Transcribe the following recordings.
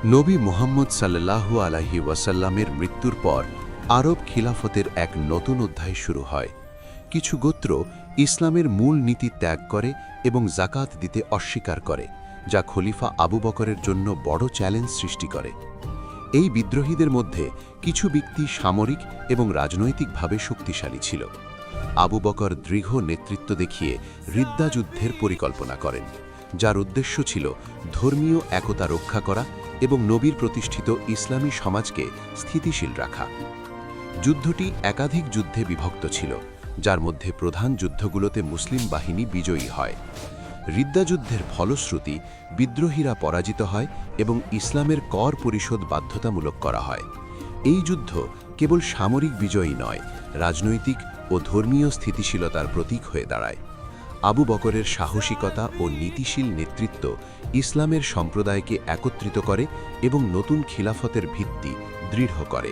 নবী মুহাম্মদ সাল্লাল্লাহু আলাইহি ওয়াসাল্লামের মৃত্যুর পর আরব খিলাফতের এক নতুন অধ্যায় শুরু হয়। কিছু গোত্র ইসলামের মূল নীতি ত্যাগ করে এবং জাকাত দিতে অস্বীকার করে, যা খলিফা আবু বকরের জন্য বড় চ্যালেঞ্জ সৃষ্টি করে। এই বিদ্রোহীদের মধ্যে কিছু ব্যক্তি সামরিক এবং রাজনৈতিকভাবে শক্তিশালী ছিল। আবু বকর দৃঢ় নেতৃত্ব দেখিয়ে রিদ্দা যুদ্ধের পরিকল্পনা করেন, যার উদ্দেশ্য ছিল ধর্মীয় একতা রক্ষা করা এবং নবীর প্রতিষ্ঠিত ইসলামী সমাজকে স্থিতিশীল রাখা। যুদ্ধটি একাধিক যুদ্ধে বিভক্ত ছিল, যার মধ্যে প্রধান যুদ্ধগুলোতে মুসলিম বাহিনী বিজয়ী হয়। রিদ্দা যুদ্ধের ফলশ্রুতি বিদ্রোহীরা পরাজিত হয় এবং ইসলামের কর পরিশোধ বাধ্যতামূলক করা হয়। এই যুদ্ধ কেবল সামরিক বিজয়ী নয়, রাজনৈতিক ও ধর্মীয় স্থিতিশীলতার প্রতীক হয়ে দাঁড়ায়। আবু বকরের সাহসিকতা ও নীতিশীল নেতৃত্ব ইসলামের সম্প্রদায়কে একত্রিত করে এবং নতুন খিলাফতের ভিত্তি দৃঢ় করে।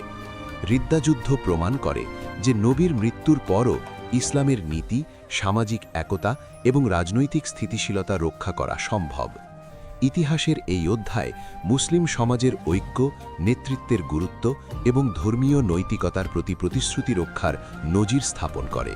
রিদ্দা যুদ্ধ প্রমাণ করে যে নবীর মৃত্যুর পরও ইসলামের নীতি, সামাজিক একতা এবং রাজনৈতিক স্থিতিশীলতা রক্ষা করা সম্ভব। ইতিহাসের এই অধ্যায় মুসলিম সমাজের ঐক্য, নেতৃত্বের গুরুত্ব এবং ধর্মীয় নৈতিকতার প্রতি প্রতিশ্রুতি রক্ষার নজির স্থাপন করে।